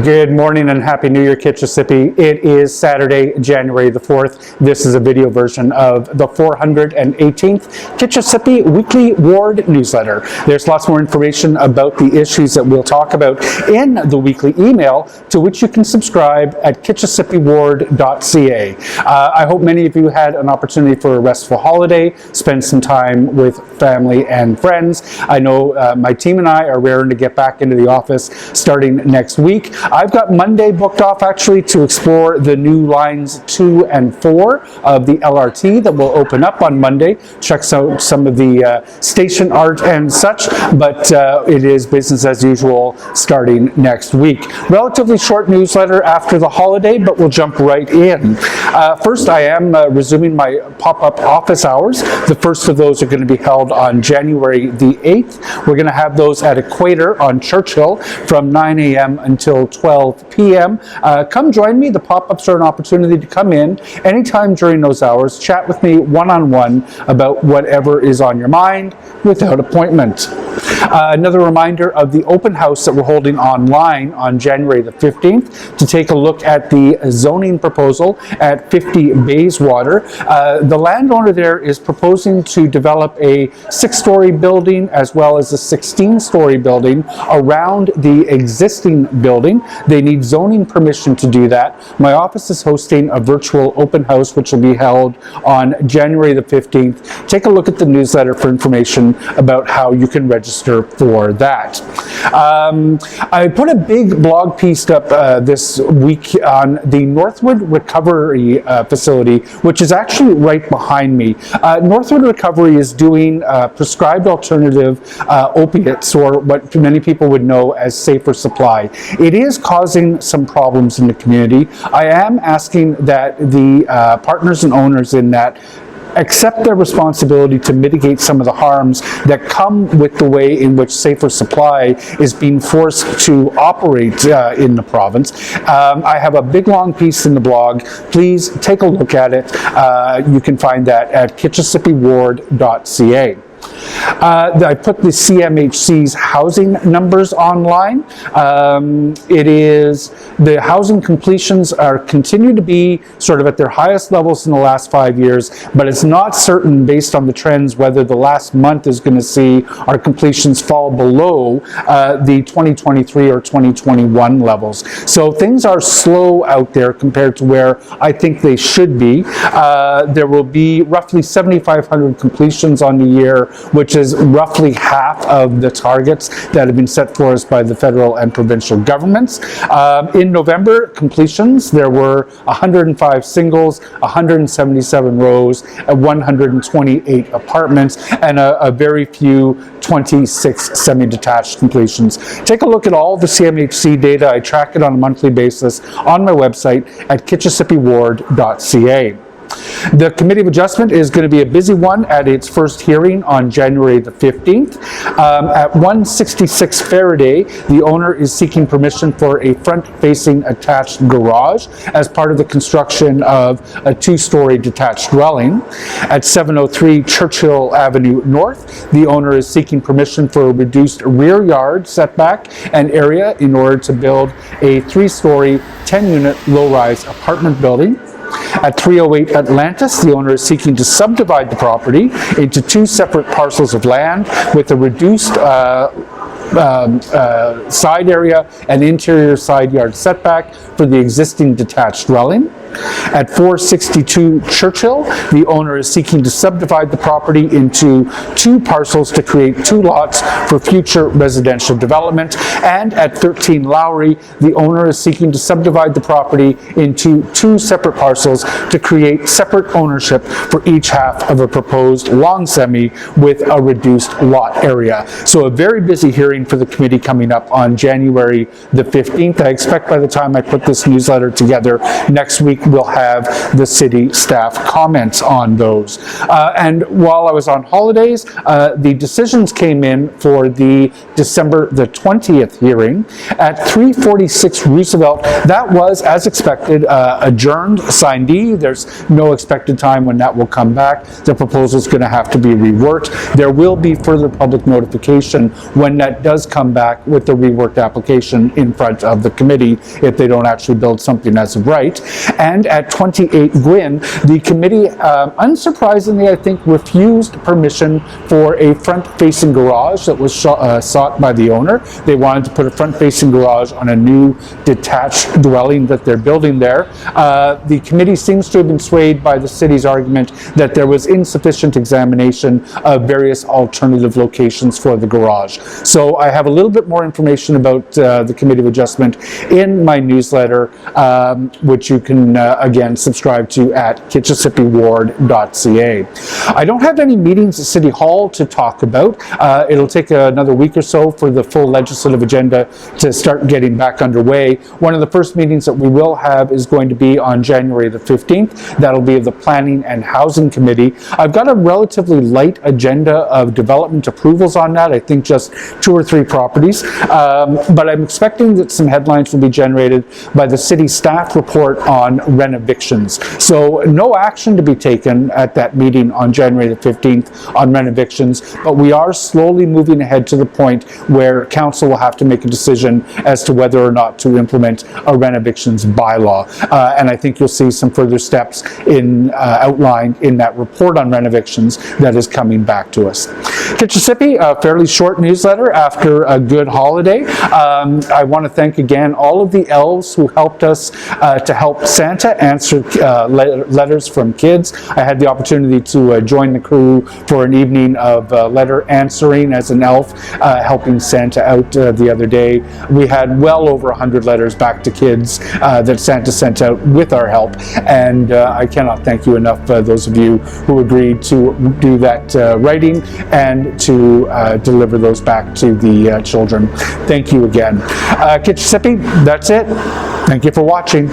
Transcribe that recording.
Good morning and Happy New Year, Kitchissippi. It is Saturday, January the 4th. This is a video version of the 418th Kitchissippi Weekly Ward Newsletter. There's lots more information about the issues that we'll talk about in the weekly email, to which you can subscribe at kitchissippiward.ca. I hope many of you had an opportunity for a restful holiday, spend some time with family and friends. I know my team and I are raring to get back into the office starting next week. I've got Monday booked off actually to explore the new lines 2 and 4 of the LRT that will open up on Monday. Check out some of the station art and such, but it is business as usual starting next week. Relatively short newsletter after the holiday, but we'll jump right in. First, I am resuming my pop-up office hours. The first of those are going to be held on January the 8th. We're going to have those at Equator on Churchill from 9 a.m. until 12 p.m. Come join me. The pop-ups are an opportunity to come in anytime during those hours, chat with me one-on-one about whatever is on your mind without appointment. Another reminder of the open house that we're holding online on January the 15th to take a look at the zoning proposal at 50 Bayswater. The landowner there is proposing to develop a 6-story building as well as a 16-story building around the existing building. They need zoning permission to do that. My office is hosting a virtual open house which will be held on January the 15th. Take a look at the newsletter for information about how you can register for that. I put a big blog piece up this week on the Northwood Recovery Facility, which is actually right behind me. Northwood Recovery is doing prescribed alternative opiates, or what many people would know as safer supply. It is causing some problems in the community. I am asking that the partners and owners in that accept their responsibility to mitigate some of the harms that come with the way in which safer supply is being forced to operate in the province. I have a big long piece in the blog. Please take a look at it. You can find that at kitchissippiward.ca. I put the CMHC's housing numbers online. The housing completions continue to be sort of at their highest levels in the last 5 years, but it's not certain based on the trends whether the last month is going to see our completions fall below the 2023 or 2021 levels. So things are slow out there compared to where I think they should be. There will be roughly 7,500 completions on the year, which is roughly half of the targets that have been set for us by the federal and provincial governments. In November, completions, there were 105 singles, 177 rows, 128 apartments, and a very few 26 semi-detached completions. Take a look at all the CMHC data. I track it on a monthly basis on my website at kitchissippiward.ca. The Committee of Adjustment is going to be a busy one at its first hearing on January the 15th. At 166 Faraday, the owner is seeking permission for a front-facing attached garage as part of the construction of a 2-story detached dwelling. At 703 Churchill Avenue North, the owner is seeking permission for a reduced rear yard setback and area in order to build a 3-story, 10-unit low-rise apartment building. At 308 Atlantis, the owner is seeking to subdivide the property into 2 separate parcels of land with a reduced side area and interior side yard setback for the existing detached dwelling. At 462 Churchill, the owner is seeking to subdivide the property into 2 parcels to create 2 lots for future residential development. And at 13 Lowry, the owner is seeking to subdivide the property into 2 separate parcels to create separate ownership for each half of a proposed long semi with a reduced lot area. So a very busy hearing for the committee coming up on January the 15th. I expect by the time I put this newsletter together next week, week we'll have the city staff comments on those. And while I was on holidays, the decisions came in for the December the 20th hearing at 346 Roosevelt. That was, as expected, adjourned, sine die. There's no expected time when that will come back. The proposal is going to have to be reworked. There will be further public notification when that does come back with the reworked application in front of the committee if they don't actually build something as of right. And at 28 Gwyn, the committee, unsurprisingly, I think, refused permission for a front-facing garage that was sought by the owner. They wanted to put a front-facing garage on a new detached dwelling that they're building there. The committee seems to have been swayed by the city's argument that there was insufficient examination of various alternative locations for the garage. So I have a little bit more information about the Committee of Adjustment in my newsletter, which you can, again, subscribe to at kitchissippiward.ca. I don't have any meetings at City Hall to talk about. It'll take another week or so for the full legislative agenda to start getting back underway. One of the first meetings that we will have is going to be on January the 15th. That'll be of the Planning and Housing Committee. I've got a relatively light agenda of development approvals on that. I think just 2 or 3 properties. But I'm expecting that some headlines will be generated by the city staff report on renovictions. So no action to be taken at that meeting on January the 15th on renovictions, but we are slowly moving ahead to the point where council will have to make a decision as to whether or not to implement a renovictions bylaw. And I think you'll see some further steps outlined in that report on renovictions that is coming back to us. Kitchissippi, a fairly short newsletter after a good holiday. I want to thank again all of the elves who helped us to help Santa answer letters from kids. I had the opportunity to join the crew for an evening of letter answering as an elf, helping Santa out the other day. We had well over 100 letters back to kids that Santa sent out with our help, and I cannot thank you enough, those of you who agreed to do that writing and to deliver those back to the children. Thank you again. Kitchissippi, that's it. Thank you for watching.